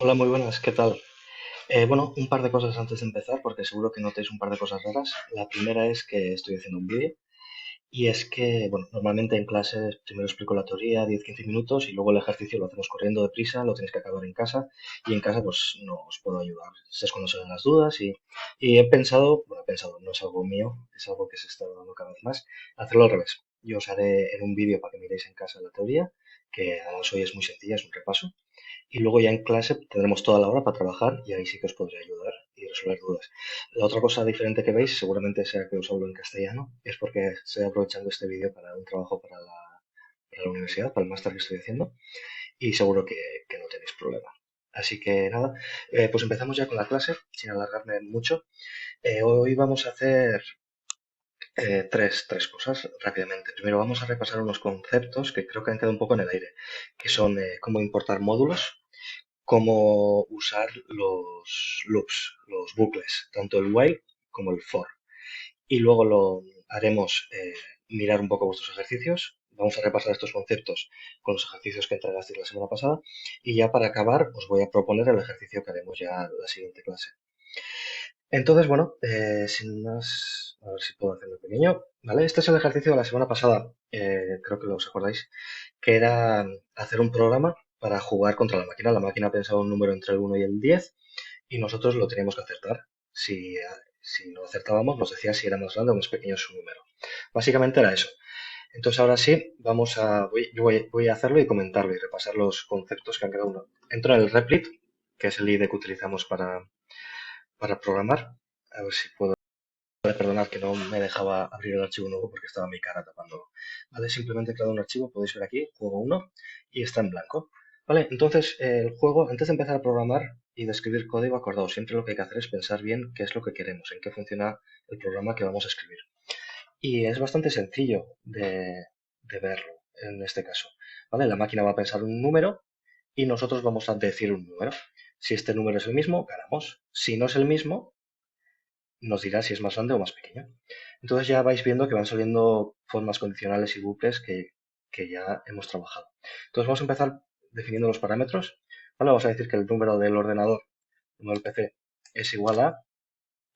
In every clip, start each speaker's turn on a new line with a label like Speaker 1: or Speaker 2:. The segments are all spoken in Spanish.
Speaker 1: Hola, muy buenas, ¿qué tal? Bueno, un par de cosas antes de empezar, porque seguro que notéis un par de cosas raras. La primera es que estoy haciendo un vídeo y es que, bueno, normalmente en clases primero explico la teoría 10-15 minutos y luego el ejercicio lo hacemos corriendo deprisa, lo tenéis que acabar en casa y en casa pues no os puedo ayudar. Es cuando se dan las dudas y he pensado, bueno, he pensado, no es algo mío, es algo que se está dando cada vez más, hacerlo al revés. Yo os haré en un vídeo para que miréis en casa la teoría, que además hoy es muy sencilla, es un repaso. Y luego ya en clase tendremos toda la hora para trabajar y ahí sí que os podré ayudar y resolver dudas. La otra cosa diferente que veis, seguramente sea que os hablo en castellano, es porque estoy aprovechando este vídeo para un trabajo para la universidad, para el máster que estoy haciendo, y seguro que no tenéis problema. Así que nada, pues empezamos ya con la clase, sin alargarme mucho. Hoy vamos a hacer tres cosas rápidamente. Primero vamos a repasar unos conceptos que creo que han quedado un poco en el aire, que son cómo importar módulos, cómo usar los loops, los bucles, tanto el while como el for. Y luego lo haremos mirar un poco vuestros ejercicios. Vamos a repasar estos conceptos con los ejercicios que entregasteis la semana pasada. Y ya para acabar, os voy a proponer el ejercicio que haremos ya la siguiente clase. Entonces, bueno, sin más, a ver si puedo hacerlo pequeño. ¿Vale? Este es el ejercicio de la semana pasada, creo que os acordáis, que era hacer un programa para jugar contra la máquina. La máquina pensaba un número entre el 1 y el 10 y nosotros lo teníamos que acertar. Si no acertábamos, nos decía si era más grande o más pequeño su número. Básicamente era eso. Entonces ahora sí, voy a hacerlo y comentarlo y repasar los conceptos que han quedado uno. Entro en el Replit, que es el IDE que utilizamos para programar. A ver si puedo perdonar que no me dejaba abrir el archivo nuevo porque estaba mi cara tapándolo. Vale, simplemente he creado un archivo, podéis ver aquí, juego uno y está en blanco. Vale, entonces el juego, antes de empezar a programar y de escribir código, acordaos, siempre lo que hay que hacer es pensar bien qué es lo que queremos, en qué funciona el programa que vamos a escribir. Y es bastante sencillo de verlo en este caso. ¿Vale? La máquina va a pensar un número y nosotros vamos a decir un número. Si este número es el mismo, ganamos. Si no es el mismo, nos dirá si es más grande o más pequeño. Entonces ya vais viendo que van saliendo formas condicionales y bucles que ya hemos trabajado. Entonces vamos a empezar definiendo los parámetros. ¿Vale? Vamos a decir que el número del ordenador, el número del PC, es igual a,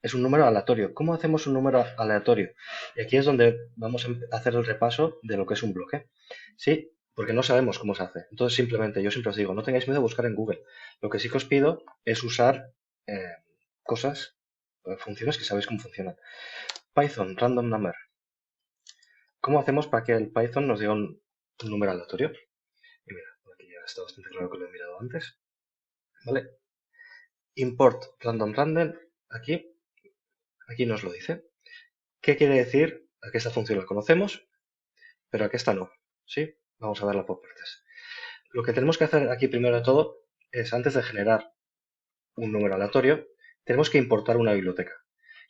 Speaker 1: es un número aleatorio. ¿Cómo hacemos un número aleatorio? Y aquí es donde vamos a hacer el repaso de lo que es un bloque. Sí, porque no sabemos cómo se hace. Entonces simplemente, yo siempre os digo, no tengáis miedo de buscar en Google. Lo que sí que os pido es usar cosas, funciones que sabéis cómo funcionan. Python, random number. ¿Cómo hacemos para que el Python nos diga un número aleatorio? Y mira, aquí ya está bastante claro que lo he mirado antes. ¿Vale? Import random, aquí nos lo dice. ¿Qué quiere decir? A que esta función la conocemos, pero a que esta no. ¿Sí? Vamos a verla por partes. Lo que tenemos que hacer aquí primero de todo es, antes de generar un número aleatorio, tenemos que importar una biblioteca.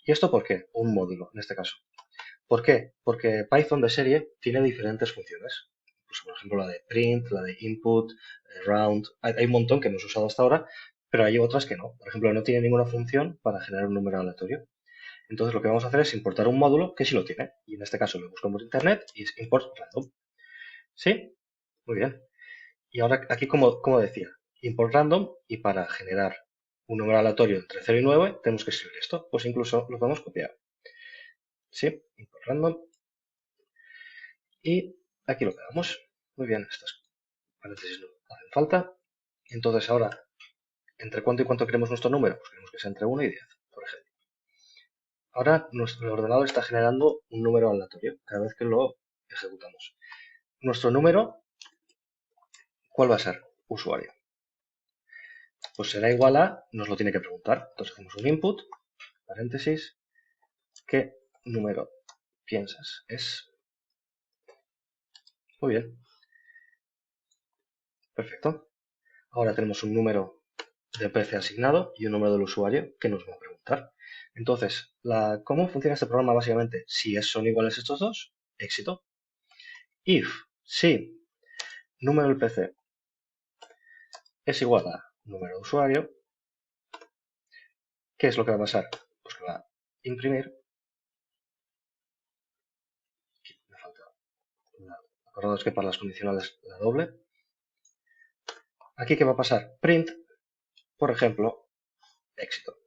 Speaker 1: ¿Y esto por qué? Un módulo, en este caso. ¿Por qué? Porque Python de serie tiene diferentes funciones. Pues, por ejemplo, la de print, la de input, round. Hay un montón que hemos usado hasta ahora, pero hay otras que no. Por ejemplo, no tiene ninguna función para generar un número aleatorio. Entonces, lo que vamos a hacer es importar un módulo que sí lo tiene. Y en este caso lo buscamos en internet y es import random. ¿Sí? Muy bien. Y ahora aquí, como decía, import random y para generar un número aleatorio entre 0 y 9 tenemos que escribir esto. Pues incluso lo podemos copiar. ¿Sí? Import random. Y aquí lo pegamos. Muy bien, estas paréntesis no hacen falta. Entonces ahora, ¿entre cuánto y cuánto queremos nuestro número? Pues queremos que sea entre 1 y 10, por ejemplo. Ahora nuestro ordenador está generando un número aleatorio cada vez que lo ejecutamos. Nuestro número, ¿cuál va a ser? Usuario. Pues será igual a, nos lo tiene que preguntar. Entonces hacemos un input, paréntesis, ¿qué número piensas? Es. Muy bien, perfecto. Ahora tenemos un número de PC asignado y un número del usuario que nos va a preguntar. Entonces, ¿cómo funciona este programa básicamente? Si son iguales estos dos, éxito. If, si número del PC es igual a número de usuario, ¿qué es lo que va a pasar? Pues que va a imprimir, aquí me falta acordaos que para las condicionales la doble. Aquí, ¿qué va a pasar? Print por ejemplo, éxito.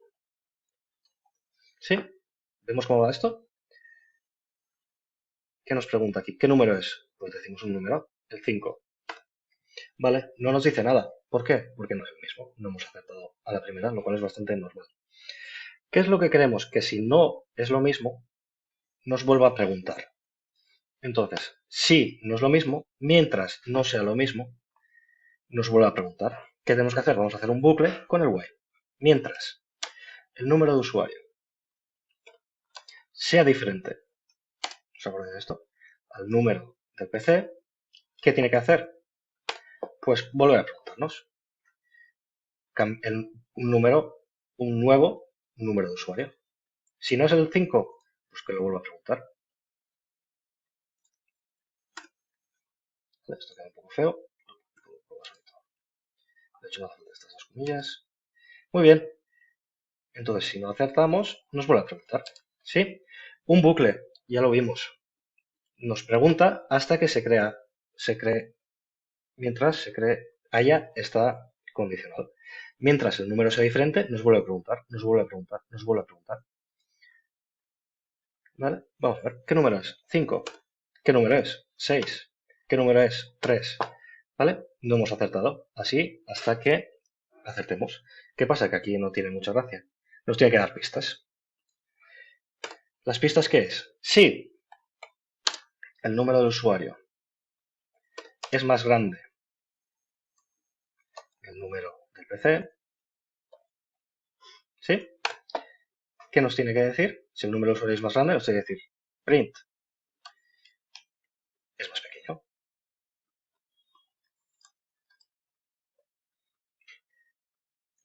Speaker 1: ¿Sí? ¿Vemos cómo va esto? ¿Qué nos pregunta aquí? ¿Qué número es? Pues decimos un número, el 5. Vale, no nos dice nada. ¿Por qué? Porque no es el mismo. No hemos acertado a la primera, lo cual es bastante normal. ¿Qué es lo que queremos? Que si no es lo mismo, nos vuelva a preguntar. Entonces, si no es lo mismo, mientras no sea lo mismo, nos vuelve a preguntar. ¿Qué tenemos que hacer? Vamos a hacer un bucle con el while. Mientras el número de usuario sea diferente, ¿os acordáis de esto? Al número del PC, ¿qué tiene que hacer? Pues volver a preguntarnos. Un nuevo número de usuario. Si no es el 5, pues que lo vuelva a preguntar. Esto queda un poco feo. De hecho, me hacen estas dos comillas. Muy bien. Entonces, si no acertamos, nos vuelve a preguntar. ¿Sí? Un bucle, ya lo vimos. Nos pregunta hasta que se cree, mientras se cree, haya esta condicional. Mientras el número sea diferente, nos vuelve a preguntar, nos vuelve a preguntar, nos vuelve a preguntar. ¿Vale? Vamos a ver. ¿Qué número es? 5. ¿Qué número es? 6. ¿Qué número es? 3. ¿Vale? No hemos acertado. Así hasta que acertemos. ¿Qué pasa? Que aquí no tiene mucha gracia. Nos tiene que dar pistas. ¿Las pistas qué es? Si el número de usuario es más grande que el número del PC, ¿sí? ¿Qué nos tiene que decir? Si el número de usuarios es más grande, nos tiene que decir print es más pequeño.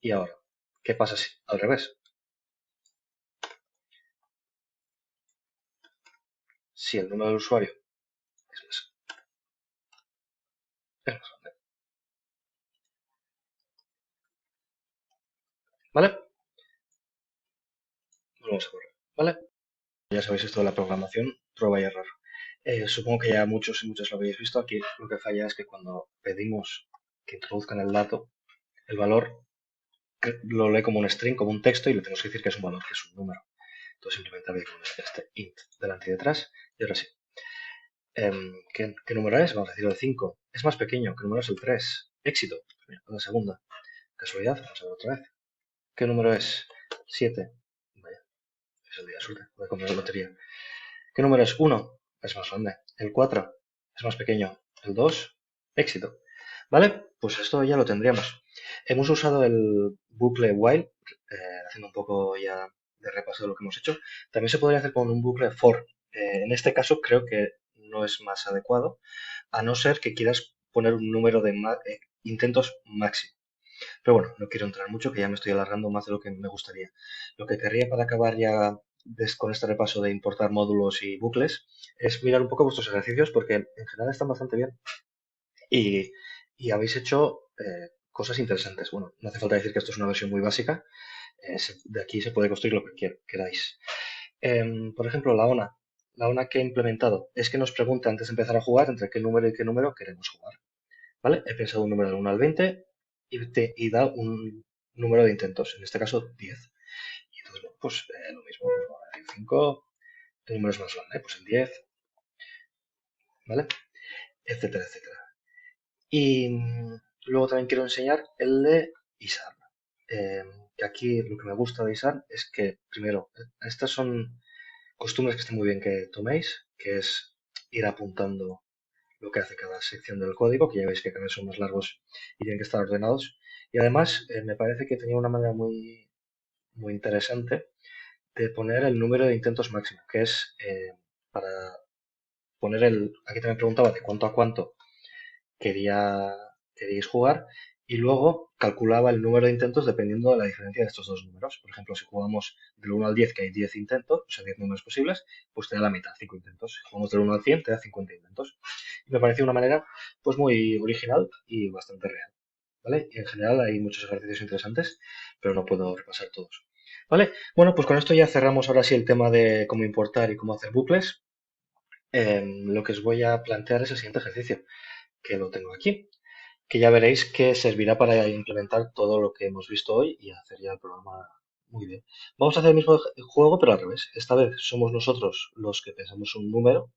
Speaker 1: Y ahora, ¿qué pasa si al revés? Si el número de usuario es más grande. ¿Vale? Vamos a correr. ¿Vale? Ya sabéis esto de la programación, prueba y error. Supongo que ya muchos y muchas lo habéis visto. Aquí lo que falla es que cuando pedimos que introduzcan el dato, el valor lo lee como un string, como un texto, y le tenemos que decir que es un valor, que es un número. Entonces simplemente había que poner este int delante y detrás. Y ahora sí. ¿Qué número es? Vamos a decir el 5. Es más pequeño. ¿Qué número es el 3? Éxito. Mira, la segunda. Casualidad. Vamos a ver otra vez. ¿Qué número es? 7. Vaya, es el día de suerte. Voy a comprar la lotería. ¿Qué número es? 1. Es más grande. El 4 es más pequeño. El 2, éxito. ¿Vale? Pues esto ya lo tendríamos. Hemos usado el bucle while, haciendo un poco ya de repaso de lo que hemos hecho. También se podría hacer con un bucle for. En este caso creo que no es más adecuado, a no ser que quieras poner un número de intentos máximo. Pero bueno, no quiero entrar mucho, que ya me estoy alargando más de lo que me gustaría. Lo que querría para acabar ya con este repaso de importar módulos y bucles es mirar un poco vuestros ejercicios, porque en general están bastante bien y, y habéis hecho cosas interesantes. Bueno, no hace falta decir que esto es una versión muy básica. De aquí se puede construir lo que queráis. Por ejemplo, la ONA. La ONA que he implementado es que nos pregunta antes de empezar a jugar entre qué número y qué número queremos jugar. ¿Vale? He pensado un número del 1 al 20 y da un número de intentos, en este caso 10. Y entonces, bueno, pues lo mismo, pues vamos a decir 5, el número es más grande, pues el 10, ¿vale? Etcétera, etcétera. Y luego también quiero enseñar el de ISAR. Que aquí lo que me gusta de ISAR es que, primero, estas son costumbres que está muy bien que toméis, que es ir apuntando lo que hace cada sección del código, que ya veis que cada vez son más largos y tienen que estar ordenados. Y además me parece que tenía una manera muy interesante de poner el número de intentos máximo, que es para poner aquí también preguntaba de cuánto a cuánto queríais jugar y luego calculaba el número de intentos dependiendo de la diferencia de estos dos números. Por ejemplo, si jugamos del 1 al 10, que hay 10 intentos, o sea, 10 números posibles, pues te da la mitad, 5 intentos. Si jugamos del 1 al 100, te da 50 intentos. Y me pareció una manera pues muy original y bastante real. ¿Vale? Y en general hay muchos ejercicios interesantes, pero no puedo repasar todos. ¿Vale? Bueno, pues con esto ya cerramos ahora sí el tema de cómo importar y cómo hacer bucles. Lo que os voy a plantear es el siguiente ejercicio, que lo tengo aquí, que ya veréis que servirá para implementar todo lo que hemos visto hoy y hacer ya el programa muy bien. Vamos a hacer el mismo juego, pero al revés. Esta vez somos nosotros los que pensamos un número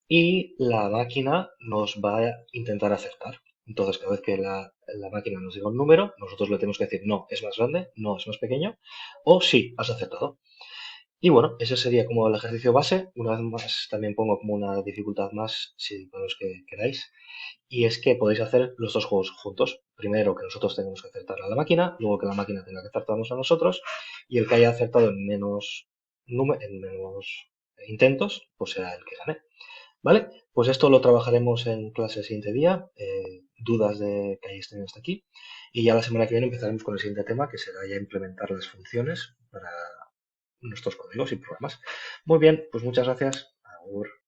Speaker 1: y la máquina nos va a intentar acertar. Entonces, cada vez que la máquina nos diga un número, nosotros le tenemos que decir no, es más grande, no, es más pequeño, o sí, has acertado. Y bueno, ese sería como el ejercicio base. Una vez más, también pongo como una dificultad más, si para los que queráis. Y es que podéis hacer los dos juegos juntos. Primero que nosotros tenemos que acertar a la máquina, luego que la máquina tenga que acertarnos a nosotros, y el que haya acertado en menos intentos, pues será el que gane. ¿Vale? Pues esto lo trabajaremos en clase el siguiente día. Dudas de que hayáis tenido hasta aquí. Y ya la semana que viene empezaremos con el siguiente tema, que será ya implementar las funciones para nuestros códigos y programas. Muy bien, pues muchas gracias. Agur.